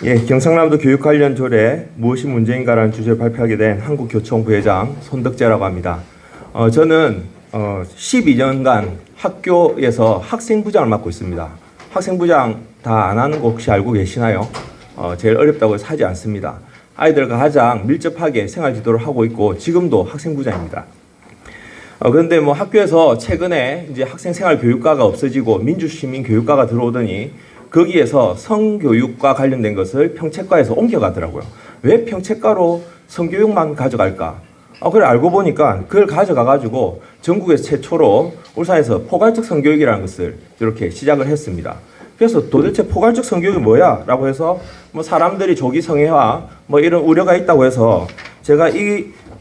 예, 경상남도 교육 관련 조례 무엇이 문제인가라는 주제를 발표하게 된 한국교총 부회장 손덕재라고 합니다. 저는 12년간 학교에서 학생부장을 맡고 있습니다. 학생부장 다 안 하는 거 혹시 알고 계시나요? 제일 어렵다고 해서 하지 않습니다. 아이들과 가장 밀접하게 생활 지도를 하고 있고 지금도 학생부장입니다. 그런데 뭐 학교에서 최근에 이제 학생생활 교육과가 없어지고 민주시민 교육과가 들어오더니 거기에서 성교육과 관련된 것을 평책과에서 옮겨가더라고요. 왜 평책과로 성교육만 가져갈까? 그래 알고 보니까 그걸 가져가가지고 전국에서 최초로 울산에서 포괄적 성교육이라는 것을 이렇게 시작을 했습니다. 그래서 도대체 포괄적 성교육이 뭐야? 라고 해서 뭐 사람들이 조기 성애화 뭐 이런 우려가 있다고 해서 제가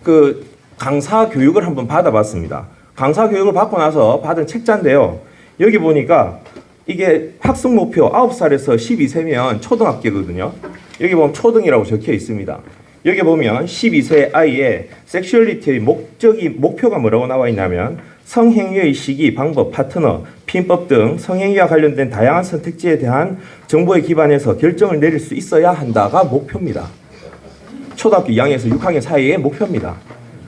그 강사 교육을 한번 받아봤습니다. 강사 교육을 받고 나서 받은 책자인데요. 여기 보니까 이게 학습 목표 9살에서 12세면 초등학교거든요. 여기 보면 초등이라고 적혀 있습니다. 여기 보면 12세 아이의 섹슈얼리티의 목표가 뭐라고 나와 있냐면 성행위의 시기, 방법, 파트너, 피임법 등 성행위와 관련된 다양한 선택지에 대한 정보에 기반해서 결정을 내릴 수 있어야 한다가 목표입니다. 초등학교 2학년에서 6학년 사이의 목표입니다.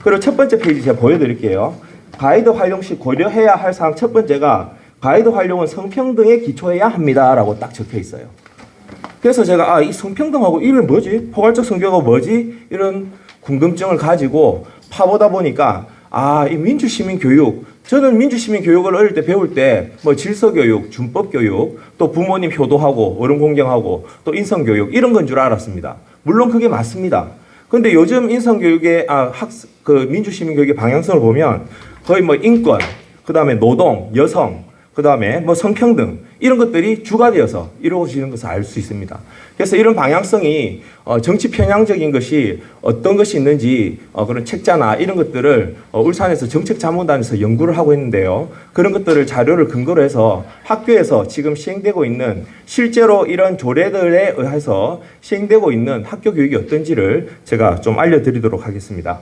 그리고 첫 번째 페이지 제가 보여드릴게요. 가이드 활용 시 고려해야 할 사항 첫 번째가 가이드 활용은 성평등에 기초해야 합니다. 라고 딱 적혀 있어요. 그래서 제가 이 성평등하고 이름 뭐지? 포괄적 성교육하고 뭐지? 이런 궁금증을 가지고 파보다 보니까 이 민주시민교육, 저는 민주시민교육을 어릴 때 배울 때 뭐 질서교육, 준법교육, 또 부모님 효도하고 어른 공경하고 또 인성교육 이런 건 줄 알았습니다. 물론 그게 맞습니다. 그런데 요즘 인성교육의 민주시민교육의 방향성을 보면 거의 뭐 인권, 그 다음에 노동, 여성, 그 다음에 뭐 성평등 이런 것들이 주가 되어서 이루어지는 것을 알 수 있습니다. 그래서 이런 방향성이 정치 편향적인 것이 어떤 것이 있는지 그런 책자나 이런 것들을 울산에서 정책자문단에서 연구를 하고 있는데요. 그런 것들을 자료를 근거로 해서 학교에서 지금 시행되고 있는 실제로 이런 조례들에 의해서 시행되고 있는 학교 교육이 어떤지를 제가 좀 알려드리도록 하겠습니다.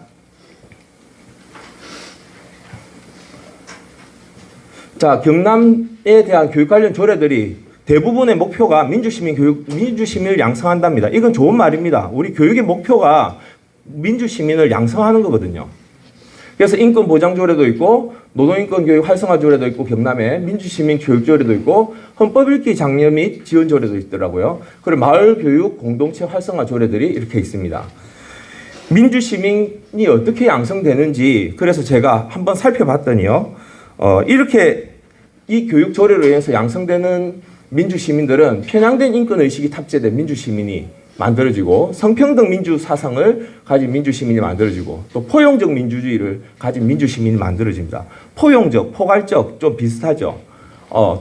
자, 경남에 대한 교육 관련 조례들이 대부분의 목표가 민주시민을 양성한답니다. 이건 좋은 말입니다. 우리 교육의 목표가 민주시민을 양성하는 거거든요. 그래서 인권보장조례도 있고 노동인권교육 활성화조례도 있고 경남에 민주시민 교육조례도 있고 헌법읽기 장려 및 지원조례도 있더라고요. 그리고 마을교육 공동체 활성화조례들이 이렇게 있습니다. 민주시민이 어떻게 양성되는지 그래서 제가 한번 살펴봤더니요. 이렇게 이 교육 조례로 인해서 양성되는 민주시민들은 편향된 인권의식이 탑재된 민주시민이 만들어지고 성평등 민주사상을 가진 민주시민이 만들어지고 또 포용적 민주주의를 가진 민주시민이 만들어집니다. 포용적, 포괄적 좀 비슷하죠.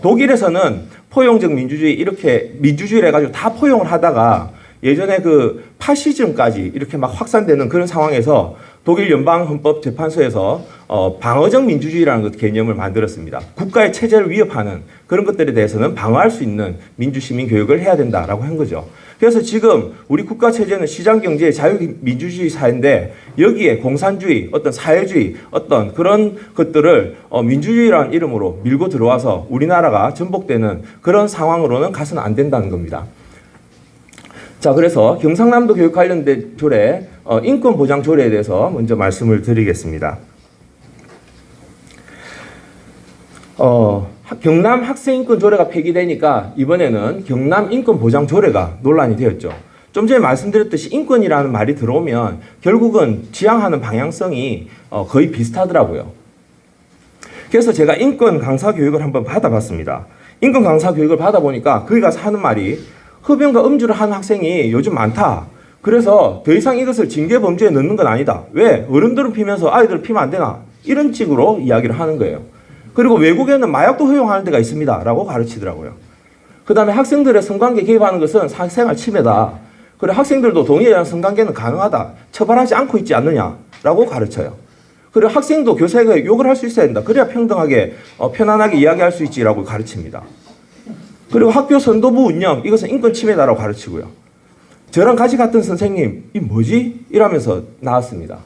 독일에서는 포용적 민주주의 이렇게 민주주의를 해가지고 다 포용을 하다가 예전에 그 파시즘까지 이렇게 막 확산되는 그런 상황에서 독일 연방헌법재판소에서 방어적 민주주의라는 것 개념을 만들었습니다. 국가의 체제를 위협하는 그런 것들에 대해서는 방어할 수 있는 민주시민 교육을 해야 된다라고 한 거죠. 그래서 지금 우리 국가 체제는 시장경제 자유민주주의 사회인데 여기에 공산주의, 어떤 사회주의, 어떤 그런 것들을 민주주의라는 이름으로 밀고 들어와서 우리나라가 전복되는 그런 상황으로는 가서는 안 된다는 겁니다. 자, 그래서 경상남도 교육 관련된 조례, 인권보장 조례에 대해서 먼저 말씀을 드리겠습니다. 경남 학생인권 조례가 폐기되니까 이번에는 경남 인권보장 조례가 논란이 되었죠. 좀 전에 말씀드렸듯이 인권이라는 말이 들어오면 결국은 지향하는 방향성이 거의 비슷하더라고요. 그래서 제가 인권 강사 교육을 한번 받아봤습니다. 인권 강사 교육을 받아보니까 거기 가서 하는 말이 흡연과 음주를 하는 학생이 요즘 많다. 그래서 더 이상 이것을 징계 범죄에 넣는 건 아니다. 왜? 어른들은 피면서 아이들은 피면 안 되나? 이런 식으로 이야기를 하는 거예요. 그리고 외국에는 마약도 허용하는 데가 있습니다. 라고 가르치더라고요. 그 다음에 학생들의 성관계 개입하는 것은 사생활 침해다. 그리고 학생들도 동의에 의한 성관계는 가능하다. 처벌하지 않고 있지 않느냐. 라고 가르쳐요. 그리고 학생도 교사에게 욕을 할 수 있어야 된다. 그래야 평등하게 편안하게 이야기할 수 있지라고 가르칩니다. 그리고 학교 선도부 운영, 이것은 인권 침해다라고 가르치고요. 저랑 같이 갔던 선생님, 이 뭐지? 이러면서 나왔습니다.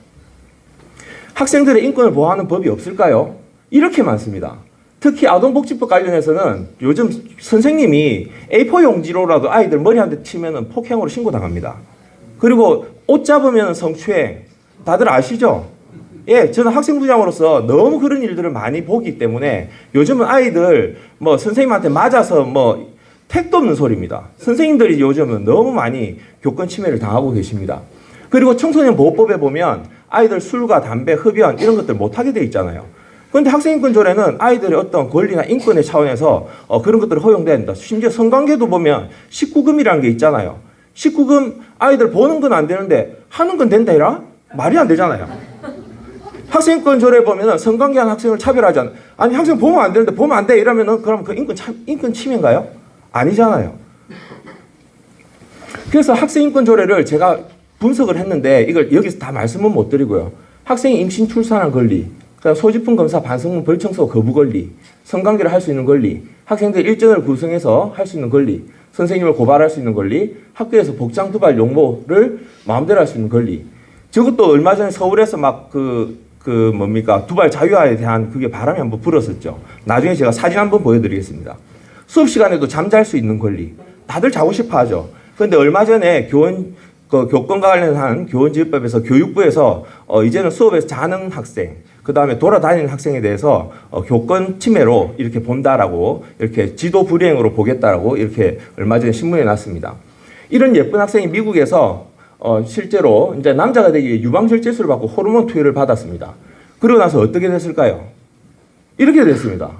학생들의 인권을 보호하는 법이 없을까요? 이렇게 많습니다. 특히 아동복지법 관련해서는 요즘 선생님이 A4 용지로라도 아이들 머리 한 대 치면은 폭행으로 신고당합니다. 그리고 옷 잡으면 성추행, 다들 아시죠? 예, 저는 학생부장으로서 너무 그런 일들을 많이 보기 때문에 요즘은 아이들 뭐 선생님한테 맞아서 뭐 택도 없는 소리입니다. 선생님들이 요즘은 너무 많이 교권 침해를 당하고 계십니다. 그리고 청소년 보호법에 보면 아이들 술과 담배, 흡연 이런 것들 못하게 돼 있잖아요. 그런데 학생인권 조례는 아이들의 어떤 권리나 인권의 차원에서 그런 것들을 허용돼야 된다. 심지어 성관계도 보면 19금이라는 게 있잖아요. 19금 아이들 보는 건 안 되는데 하는 건 된다이라? 말이 안 되잖아요. 학생인권 조례에 보면은 성관계한 학생을 차별하지 않아. 아니 학생 보면 안 되는데 보면 안 돼 이러면은 그럼 그 인권 침해인가요? 아니잖아요. 그래서 학생인권 조례를 제가 분석을 했는데 이걸 여기서 다 말씀은 못 드리고요. 학생이 임신 출산한 권리, 소지품 검사 반성문 벌청소 거부 권리, 성관계를 할 수 있는 권리, 학생들 일정을 구성해서 할 수 있는 권리, 선생님을 고발할 수 있는 권리, 학교에서 복장 두발 용모를 마음대로 할 수 있는 권리. 저것도 얼마 전에 서울에서 막 두발 자유화에 대한 그게 바람이 한번 불었었죠. 나중에 제가 사진 한번 보여드리겠습니다. 수업 시간에도 잠잘 수 있는 권리. 다들 자고 싶어 하죠. 그런데 얼마 전에 교권과 관련한 교원지휘법에서 교육부에서 이제는 수업에서 자는 학생, 그 다음에 돌아다니는 학생에 대해서 교권 침해로 이렇게 본다라고 이렇게 지도 불이행으로 보겠다라고 이렇게 얼마 전에 신문에 났습니다. 이런 예쁜 학생이 미국에서 실제로 이제 남자가 되기 위해 유방절제술을 받고 호르몬 투여를 받았습니다. 그러고 나서 어떻게 됐을까요? 이렇게 됐습니다.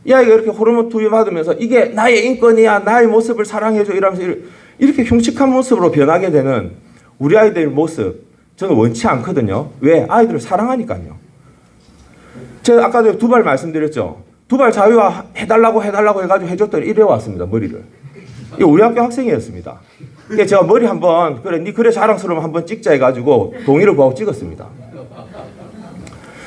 이 아이가 이렇게 호르몬 투여 받으면서 이게 나의 인권이야, 나의 모습을 사랑해줘 이러면서 이렇게 흉측한 모습으로 변하게 되는 우리 아이들의 모습 저는 원치 않거든요. 왜? 아이들을 사랑하니까요. 제가 아까도 두발 말씀드렸죠. 두발 자유화 해달라고 해가지고 해줬더니 이래 왔습니다. 머리를. 이 우리 학교 학생이었습니다. 제가 머리 한번 그래 자랑스러우면 한번 찍자 해가지고 동의를 구하고 찍었습니다.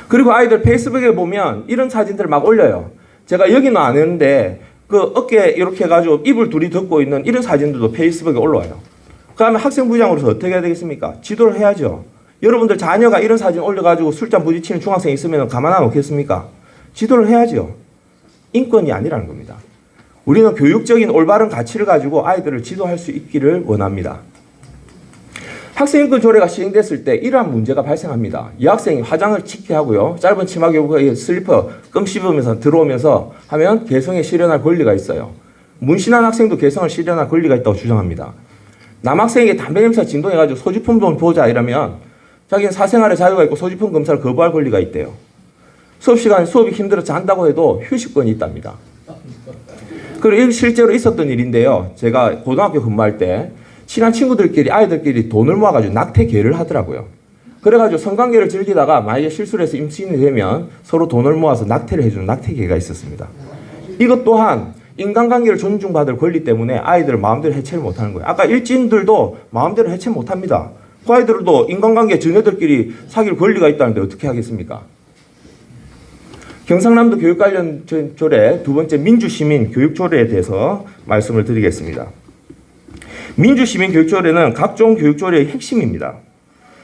그리고 아이들 페이스북에 보면 이런 사진들을 막 올려요. 제가 여기는 안 했는데 그 어깨 이렇게 해가지고 입을 둘이 덮고 있는 이런 사진들도 페이스북에 올라와요. 그러면 학생부장으로서 어떻게 해야 되겠습니까? 지도를 해야죠. 여러분들 자녀가 이런 사진 올려가지고 술잔 부딪히는 중학생이 있으면 가만 안 놓겠습니까? 지도를 해야죠. 인권이 아니라는 겁니다. 우리는 교육적인 올바른 가치를 가지고 아이들을 지도할 수 있기를 원합니다. 학생인권 조례가 시행됐을 때 이러한 문제가 발생합니다. 여학생이 화장을 칙히 하고요. 짧은 치마 교복에 슬리퍼 끔 씹으면서 들어오면서 하면 개성에 실현할 권리가 있어요. 문신한 학생도 개성을 실현할 권리가 있다고 주장합니다. 남학생에게 담배 냄새 진동해가지고 소지품 좀 보자 이러면 자기는 사생활에 자유가 있고 소지품 검사를 거부할 권리가 있대요. 수업 시간에 수업이 힘들어 잔다고 해도 휴식권이 있답니다. 그리고 실제로 있었던 일인데요. 제가 고등학교 근무할 때 친한 친구들끼리 아이들끼리 돈을 모아가지고 낙태계를 하더라고요. 그래가지고 성관계를 즐기다가 만약에 실수를 해서 임신이 되면 서로 돈을 모아서 낙태를 해주는 낙태계가 있었습니다. 이것 또한 인간관계를 존중받을 권리 때문에 아이들을 마음대로 해체를 못하는 거예요. 아까 일진들도 마음대로 해체 못합니다. 그 아이들도 인간관계 전혀들끼리 사귈 권리가 있다는데 어떻게 하겠습니까? 경상남도 교육 관련 조례 두 번째 민주시민 교육조례에 대해서 말씀을 드리겠습니다. 민주시민교육조례는 각종 교육조례의 핵심입니다.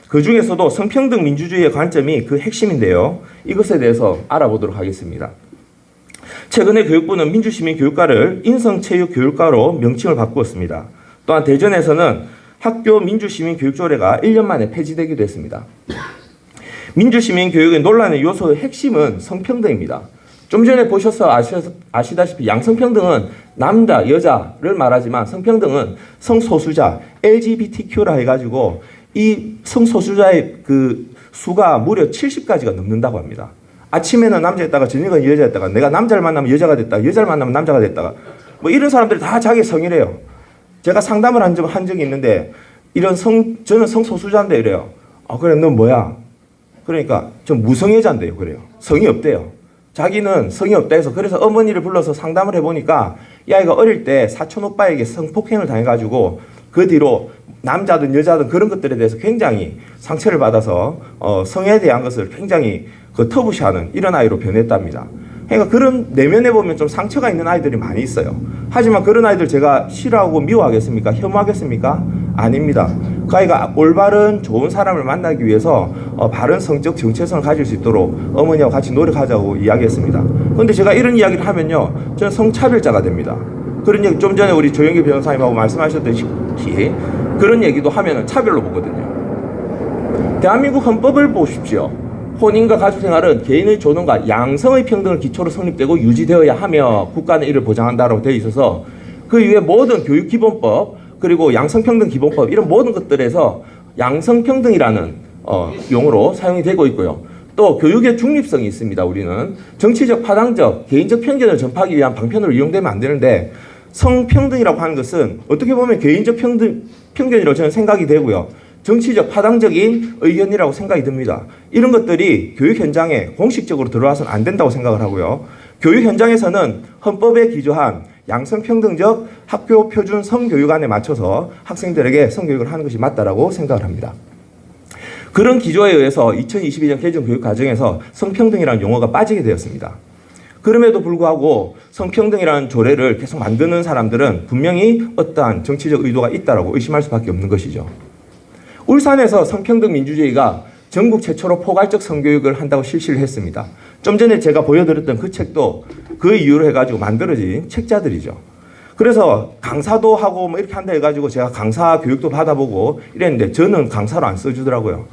그 중에서도 성평등 민주주의의 관점이 그 핵심인데요. 이것에 대해서 알아보도록 하겠습니다. 최근에 교육부는 민주시민교육과를 인성체육교육과로 명칭을 바꾸었습니다. 또한 대전에서는 학교 민주시민교육조례가 1년 만에 폐지되기도 했습니다. 민주시민교육의 논란의 요소의 핵심은 성평등입니다. 좀 전에 보셔서 아시다시피 양성평등은 남자, 여자를 말하지만 성평등은 성소수자, LGBTQ라 해가지고 이 성소수자의 그 수가 무려 70가지가 넘는다고 합니다. 아침에는 남자였다가 저녁은 여자였다가 내가 남자를 만나면 여자가 됐다가 여자를 만나면 남자가 됐다가 뭐 이런 사람들이 다 자기 성이래요. 제가 상담을 한 적이 있는데 저는 성소수자인데 이래요. 그래 넌 뭐야? 그러니까 좀 무성애자인데요. 그래요. 성이 없대요. 자기는 성이 없다 해서 그래서 어머니를 불러서 상담을 해보니까 이 아이가 어릴 때 사촌 오빠에게 성폭행을 당해가지고 그 뒤로 남자든 여자든 그런 것들에 대해서 굉장히 상처를 받아서 성에 대한 것을 굉장히 터부시하는 이런 아이로 변했답니다. 그러니까 그런 내면에 보면 좀 상처가 있는 아이들이 많이 있어요. 하지만 그런 아이들 제가 싫어하고 미워하겠습니까? 혐오하겠습니까? 아닙니다. 그 아이가 올바른 좋은 사람을 만나기 위해서 바른 성적 정체성을 가질 수 있도록 어머니와 같이 노력하자고 이야기했습니다. 그런데 제가 이런 이야기를 하면요, 저는 성차별자가 됩니다. 그런 얘기 좀 전에 우리 조영기 변호사님하고 말씀하셨듯이 그런 얘기도 하면은 차별로 보거든요. 대한민국 헌법을 보십시오. 혼인과 가족생활은 개인의 존엄과 양성의 평등을 기초로 성립되고 유지되어야 하며 국가는 이를 보장한다라고 되어 있어서 그 이외에 모든 교육기본법 그리고 양성평등기본법 이런 모든 것들에서 양성평등이라는 용어로 사용이 되고 있고요. 또 교육의 중립성이 있습니다. 우리는 정치적 파당적 개인적 편견을 전파하기 위한 방편으로 이용되면 안 되는데 성평등이라고 하는 것은 어떻게 보면 개인적 편견이라고 저는 생각이 되고요. 정치적 파당적인 의견이라고 생각이 듭니다. 이런 것들이 교육 현장에 공식적으로 들어와서는 안 된다고 생각을 하고요. 교육 현장에서는 헌법에 기조한 양성평등적 학교 표준 성교육안에 맞춰서 학생들에게 성교육을 하는 것이 맞다라고 생각을 합니다. 그런 기조에 의해서 2022년 개정 교육 과정에서 성평등이라는 용어가 빠지게 되었습니다. 그럼에도 불구하고 성평등이라는 조례를 계속 만드는 사람들은 분명히 어떠한 정치적 의도가 있다라고 의심할 수밖에 없는 것이죠. 울산에서 성평등 민주주의가 전국 최초로 포괄적 성교육을 한다고 실시를 했습니다. 좀 전에 제가 보여드렸던 그 책도 그 이유로 해가지고 만들어진 책자들이죠. 그래서 강사도 하고 뭐 이렇게 한다 해가지고 제가 강사 교육도 받아보고 이랬는데 저는 강사로 안 써주더라고요.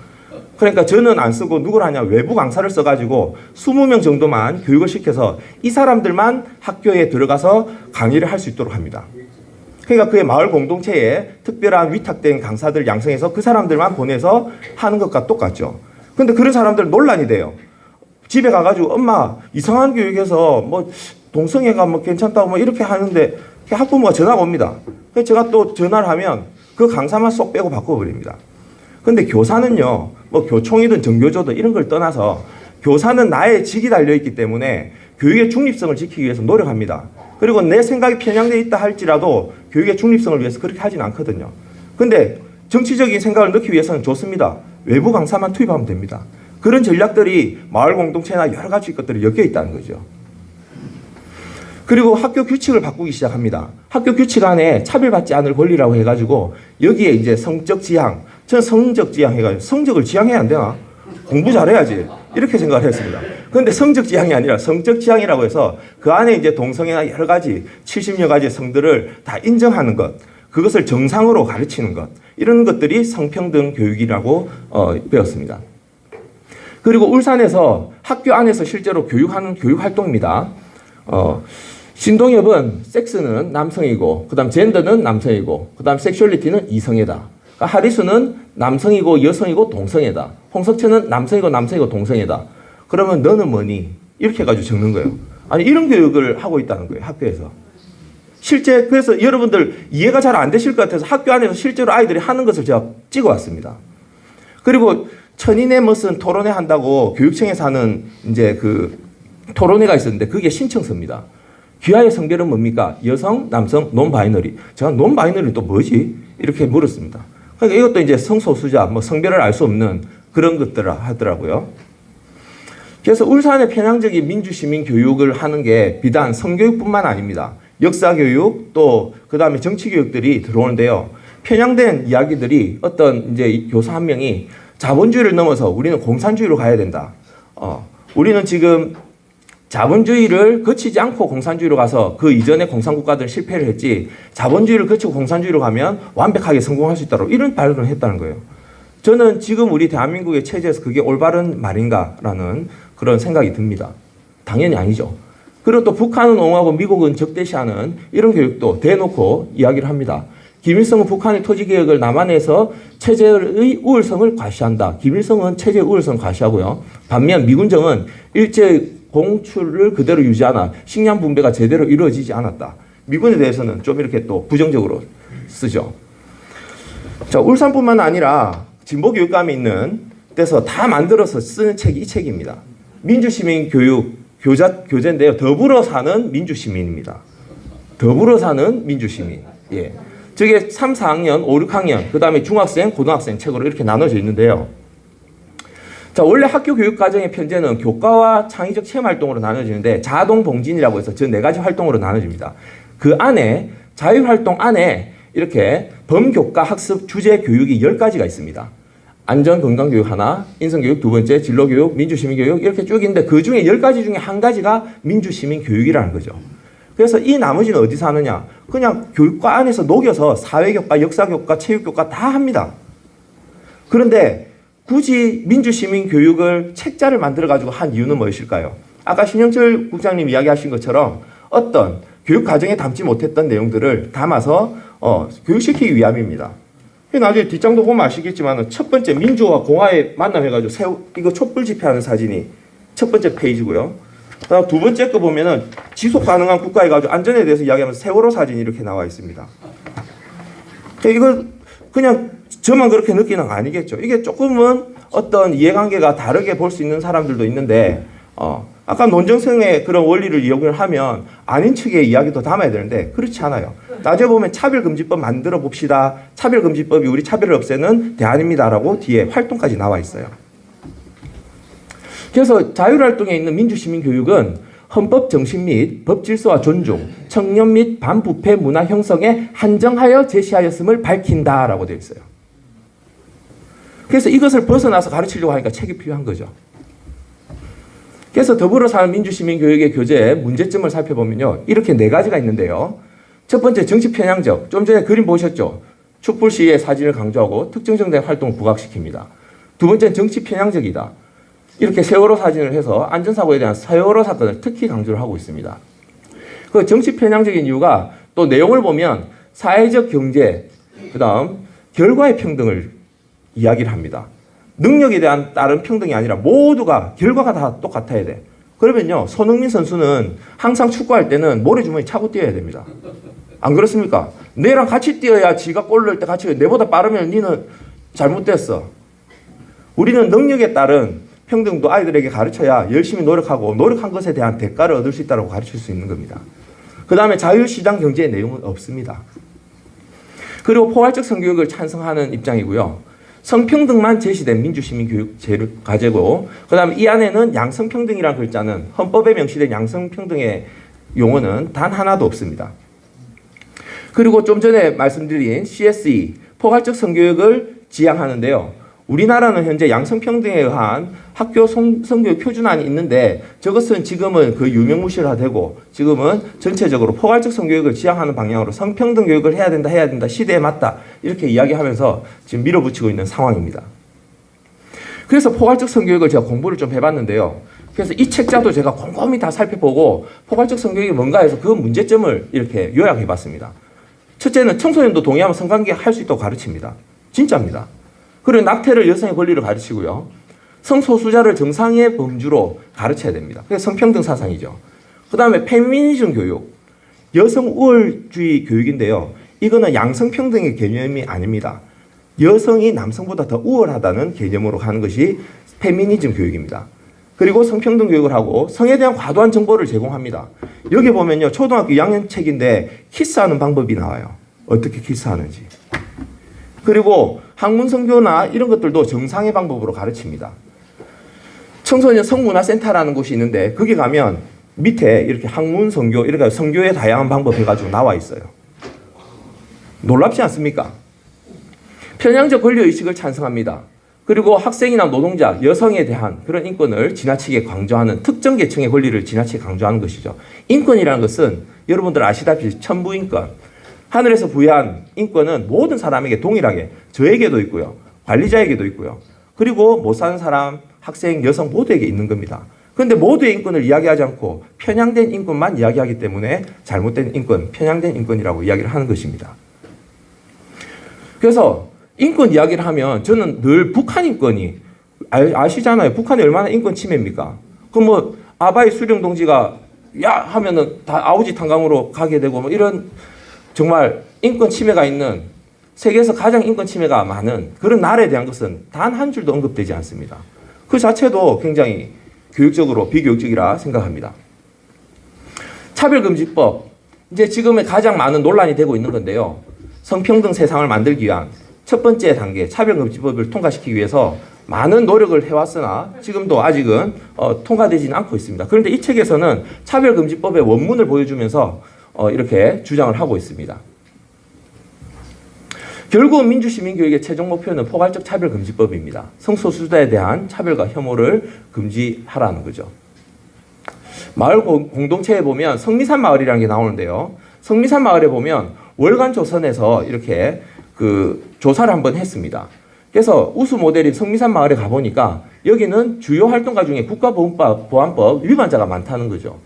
그러니까 저는 안 쓰고 누구를 하냐, 외부 강사를 써가지고 20명 정도만 교육을 시켜서 이 사람들만 학교에 들어가서 강의를 할 수 있도록 합니다. 그러니까 그의 마을 공동체에 특별한 위탁된 강사들 양성해서 그 사람들만 보내서 하는 것과 똑같죠. 근데 그런 사람들은 논란이 돼요. 집에 가가지고 엄마 이상한 교육해서 뭐 동성애가 뭐 괜찮다고 뭐 이렇게 하는데 학부모가 전화가 옵니다. 그래서 제가 또 전화를 하면 그 강사만 쏙 빼고 바꿔버립니다. 근데 교사는요, 뭐 교총이든 정교조든 이런 걸 떠나서 교사는 나의 직이 달려있기 때문에 교육의 중립성을 지키기 위해서 노력합니다. 그리고 내 생각이 편향되어 있다 할지라도 교육의 중립성을 위해서 그렇게 하진 않거든요. 근데 정치적인 생각을 넣기 위해서는 좋습니다. 외부 강사만 투입하면 됩니다. 그런 전략들이 마을 공동체나 여러 가지 것들이 엮여 있다는 거죠. 그리고 학교 규칙을 바꾸기 시작합니다. 학교 규칙 안에 차별받지 않을 권리라고 해가지고 여기에 이제 성적 지향, 저는 성적 지향 해가지고 성적을 지향해야 안 되나? 공부 잘해야지. 이렇게 생각을 했습니다. 그런데 성적 지향이 아니라 성적 지향이라고 해서 그 안에 이제 동성애나 여러 가지 70여 가지 성들을 다 인정하는 것, 그것을 정상으로 가르치는 것, 이런 것들이 성평등 교육이라고 배웠습니다. 그리고 울산에서 학교 안에서 실제로 교육하는 교육 활동입니다. 신동엽은 섹스는 남성이고, 그 다음 젠더는 남성이고, 그 다음 섹슈얼리티는 이성애다. 하리수는 남성이고 여성이고 동성애다. 홍석천은 남성이고 동성애다. 그러면 너는 뭐니? 이렇게 해가지고 적는 거예요. 아니 이런 교육을 하고 있다는 거예요. 학교에서. 실제 그래서 여러분들 이해가 잘 안 되실 것 같아서 학교 안에서 실제로 아이들이 하는 것을 제가 찍어왔습니다. 그리고 천인의 멋은 토론회 한다고 교육청에서 하는 이제 그 토론회가 있었는데 그게 신청서입니다. 귀하의 성별은 뭡니까? 여성, 남성, 논바이너리. 제가 논바이너리 또 뭐지? 이렇게 물었습니다. 그러니까 이것도 이제 성소수자, 뭐 성별을 알 수 없는 그런 것들을 하더라고요. 그래서 울산의 편향적인 민주시민 교육을 하는 게 비단 성교육뿐만 아닙니다. 역사교육 또 그 다음에 정치교육들이 들어오는데요. 편향된 이야기들이 어떤 이제 교사 한 명이 자본주의를 넘어서 우리는 공산주의로 가야 된다. 우리는 지금 자본주의를 거치지 않고 공산주의로 가서 그 이전의 공산국가들은 실패를 했지 자본주의를 거치고 공산주의로 가면 완벽하게 성공할 수 있다고 이런 발언을 했다는 거예요. 저는 지금 우리 대한민국의 체제에서 그게 올바른 말인가라는 그런 생각이 듭니다. 당연히 아니죠. 그리고 또 북한은 옹호하고 미국은 적대시하는 이런 교육도 대놓고 이야기를 합니다. 김일성은 북한의 토지개혁을 남한에서 체제의 우월성을 과시한다. 김일성은 체제의 우월성을 과시하고요. 반면 미군정은 일제 공출을 그대로 유지하나 식량 분배가 제대로 이루어지지 않았다. 미군에 대해서는 좀 이렇게 또 부정적으로 쓰죠. 자, 울산뿐만 아니라 진보교육감이 있는 데서 다 만들어서 쓰는 책이 이 책입니다. 민주시민 교육 교재인데요. 더불어 사는 민주시민입니다. 더불어 사는 민주시민. 예. 저게 3, 4학년, 5, 6학년, 그 다음에 중학생, 고등학생 책으로 이렇게 나눠져 있는데요. 자, 원래 학교 교육 과정의 편제는 교과와 창의적 체험 활동으로 나눠지는데 자동봉진이라고 해서 저 4가지 활동으로 나눠집니다. 그 안에 자유활동 안에 이렇게 범교과 학습 주제 교육이 10가지가 있습니다. 안전건강교육 하나, 인성교육 두 번째, 진로교육, 민주시민교육 이렇게 쭉 있는데 그 중에 10가지 중에 한 가지가 민주시민교육이라는 거죠. 그래서 이 나머지는 어디서 하느냐? 그냥 교육과 안에서 녹여서 사회교과, 역사교과, 체육교과 다 합니다. 그런데 굳이 민주시민교육을 책자를 만들어가지고 한 이유는 무엇일까요? 아까 신영철 국장님 이야기하신 것처럼 어떤 교육과정에 담지 못했던 내용들을 담아서 교육시키기 위함입니다. 나중에 뒷장도 보면 아시겠지만 첫 번째 민주와 공화의 만남해가지고 이거 촛불 집회하는 사진이 첫 번째 페이지고요. 그다음 두 번째 거 보면은 지속 가능한 국가에 가지고 안전에 대해서 이야기하면서 세월호 사진이 이렇게 나와 있습니다. 이거 그냥 저만 그렇게 느끼는 거 아니겠죠. 이게 조금은 어떤 이해관계가 다르게 볼 수 있는 사람들도 있는데 아까 논정성의 그런 원리를 이용을 하면 아닌 측의 이야기도 담아야 되는데 그렇지 않아요. 나중에 보면 차별금지법 만들어 봅시다. 차별금지법이 우리 차별을 없애는 대안입니다라고 뒤에 활동까지 나와 있어요. 그래서 자율활동에 있는 민주시민교육은 헌법 정신 및 법질서와 존중, 청년 및 반부패 문화 형성에 한정하여 제시하였음을 밝힌다라고 되어 있어요. 그래서 이것을 벗어나서 가르치려고 하니까 책이 필요한 거죠. 그래서 더불어 사는 민주시민교육의 교재의 문제점을 살펴보면요. 이렇게 4가지가 있는데요. 첫 번째 정치 편향적. 좀 전에 그림 보셨죠? 촛불 시위의 사진을 강조하고 특정 정당의 활동을 부각시킵니다. 두 번째는 정치 편향적이다. 이렇게 세월호 사진을 해서 안전사고에 대한 세월호 사건을 특히 강조를 하고 있습니다. 그 정치 편향적인 이유가 또 내용을 보면 사회적 경제, 그 다음 결과의 평등을 이야기를 합니다. 능력에 대한 다른 평등이 아니라 모두가 결과가 다 똑같아야 돼. 그러면요, 손흥민 선수는 항상 축구할 때는 모래주머니 차고 뛰어야 됩니다. 안 그렇습니까? 내랑 같이 뛰어야 지가 골 넣을 때 같이 내보다 빠르면 니는 잘못됐어. 우리는 능력에 따른 평등도 아이들에게 가르쳐야 열심히 노력하고 노력한 것에 대한 대가를 얻을 수 있다고 가르칠 수 있는 겁니다. 그 다음에 자유시장 경제의 내용은 없습니다. 그리고 포괄적 성교육을 찬성하는 입장이고요. 성평등만 제시된 민주시민교육 과제고 그 다음에 이 안에는 양성평등이라는 글자는 헌법에 명시된 양성평등의 용어는 단 하나도 없습니다. 그리고 좀 전에 말씀드린 CSE, 포괄적 성교육을 지향하는데요. 우리나라는 현재 양성평등에 의한 학교 성교육 표준안이 있는데 저것은 지금은 그 유명무실화되고 지금은 전체적으로 포괄적 성교육을 지향하는 방향으로 성평등 교육을 해야 된다, 시대에 맞다 이렇게 이야기하면서 지금 밀어붙이고 있는 상황입니다. 그래서 포괄적 성교육을 제가 공부를 좀 해봤는데요. 그래서 이 책자도 제가 곰곰이 다 살펴보고 포괄적 성교육이 뭔가 해서 그 문제점을 이렇게 요약해봤습니다. 첫째는 청소년도 동의하면 성관계 할 수 있도록 가르칩니다. 진짜입니다. 그리고 낙태를 여성의 권리를 가르치고요. 성소수자를 정상의 범주로 가르쳐야 됩니다. 그게 성평등 사상이죠. 그 다음에 페미니즘 교육, 여성 우월주의 교육인데요. 이거는 양성평등의 개념이 아닙니다. 여성이 남성보다 더 우월하다는 개념으로 가는 것이 페미니즘 교육입니다. 그리고 성평등 교육을 하고 성에 대한 과도한 정보를 제공합니다. 여기 보면요. 초등학교 2학년 책인데 키스하는 방법이 나와요. 어떻게 키스하는지. 그리고 학문성교나 이런 것들도 정상의 방법으로 가르칩니다. 청소년 성문화센터라는 곳이 있는데 거기 가면 밑에 이렇게 학문성교, 이렇게 성교의 다양한 방법 해가지고 나와 있어요. 놀랍지 않습니까? 편향적 권리의식을 찬성합니다. 그리고 학생이나 노동자, 여성에 대한 그런 인권을 지나치게 강조하는 특정 계층의 권리를 지나치게 강조하는 것이죠. 인권이라는 것은 여러분들 아시다시피 천부인권, 하늘에서 부여한 인권은 모든 사람에게 동일하게 저에게도 있고요. 관리자에게도 있고요. 그리고 못 사는 사람, 학생, 여성 모두에게 있는 겁니다. 그런데 모두의 인권을 이야기하지 않고 편향된 인권만 이야기하기 때문에 잘못된 인권, 편향된 인권이라고 이야기를 하는 것입니다. 그래서 인권 이야기를 하면 저는 늘 북한 인권이 아시잖아요. 북한이 얼마나 인권 침해입니까? 그럼 뭐 아바이 수령 동지가 야 하면은 다 아우지 탄광으로 가게 되고 뭐 이런 정말 인권 침해가 있는 세계에서 가장 인권 침해가 많은 그런 나라에 대한 것은 단 한 줄도 언급되지 않습니다. 그 자체도 굉장히 교육적으로 비교육적이라 생각합니다. 차별금지법, 이제 지금의 가장 많은 논란이 되고 있는 건데요. 성평등 세상을 만들기 위한 첫 번째 단계 차별금지법을 통과시키기 위해서 많은 노력을 해왔으나 지금도 아직은 통과되지는 않고 있습니다. 그런데 이 책에서는 차별금지법의 원문을 보여주면서 이렇게 주장을 하고 있습니다. 결국 민주시민교육의 최종 목표는 포괄적 차별금지법입니다. 성소수자에 대한 차별과 혐오를 금지하라는 거죠. 마을 공동체에 보면 성미산 마을이라는 게 나오는데요. 성미산 마을에 보면 월간 조선에서 이렇게 그 조사를 한번 했습니다. 그래서 우수 모델인 성미산 마을에 가보니까 여기는 주요 활동가 중에 국가보안법 위반자가 많다는 거죠.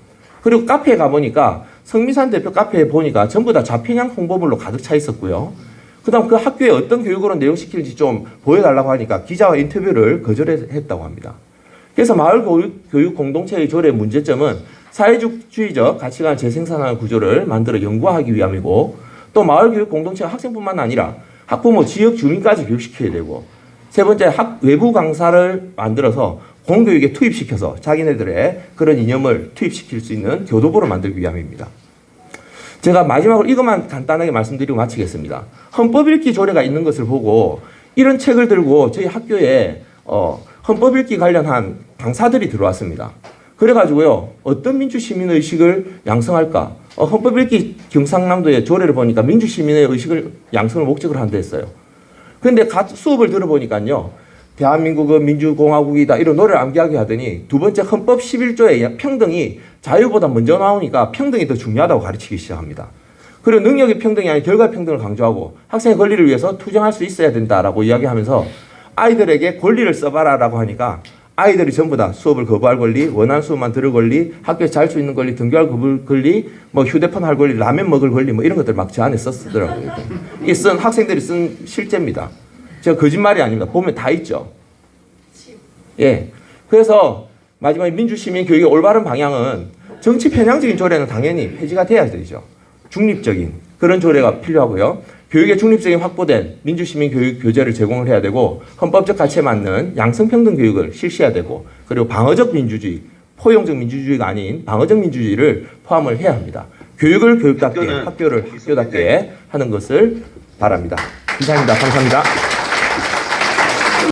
그리고 카페에 가보니까 성미산 대표 카페에 보니까 전부 다 좌편향 홍보물로 가득 차 있었고요. 그 다음 그 학교에 어떤 교육으로 내용시킬지 좀 보여달라고 하니까 기자와 인터뷰를 거절했다고 합니다. 그래서 마을 교육 공동체의 조례의 문제점은 사회주의적 가치관을 재생산하는 구조를 만들어 연구하기 위함이고, 또 마을 교육 공동체가 학생뿐만 아니라 학부모, 지역 주민까지 교육시켜야 되고, 세 번째 외부 강사를 만들어서 공교육에 투입시켜서 자기네들의 그런 이념을 투입시킬 수 있는 교도부를 만들기 위함입니다. 제가 마지막으로 이것만 간단하게 말씀드리고 마치겠습니다. 헌법 읽기 조례가 있는 것을 보고 이런 책을 들고 저희 학교에 헌법 읽기 관련한 강사들이 들어왔습니다. 그래가지고요, 어떤 민주시민의 의식을 양성할까? 헌법 읽기 경상남도의 조례를 보니까 민주시민의 의식을 양성을 목적으로 한다 했어요. 그런데 수업을 들어보니까요, 대한민국은 민주공화국이다 이런 노래를 암기하게 하더니 두 번째 헌법 11조에 평등이 자유보다 먼저 나오니까 평등이 더 중요하다고 가르치기 시작합니다. 그리고 능력의 평등이 아닌 결과 평등을 강조하고 학생의 권리를 위해서 투쟁할 수 있어야 된다라고 이야기하면서 아이들에게 권리를 써봐라라고 하니까 아이들이 전부 다 수업을 거부할 권리, 원하는 수업만 들을 권리, 학교에 잘 수 있는 권리, 등교할 권리, 뭐 휴대폰 할 권리, 라면 먹을 권리, 뭐 이런 것들 막 저 안에 썼더라고요. 이 쓴 학생들이 쓴 실제입니다. 제가 거짓말이 아닙니다. 보면 다 있죠. 예. 그래서 마지막에 민주시민 교육의 올바른 방향은 정치 편향적인 조례는 당연히 폐지가 돼야 되죠. 중립적인 그런 조례가 필요하고요. 교육의 중립성이 확보된 민주시민 교육 교재를 제공을 해야 되고, 헌법적 가치에 맞는 양성평등 교육을 실시해야 되고, 그리고 방어적 민주주의, 포용적 민주주의가 아닌 방어적 민주주의를 포함을 해야 합니다. 교육을 교육답게, 학교를 학교답게 하는 것을 바랍니다. 이상입니다. 감사합니다.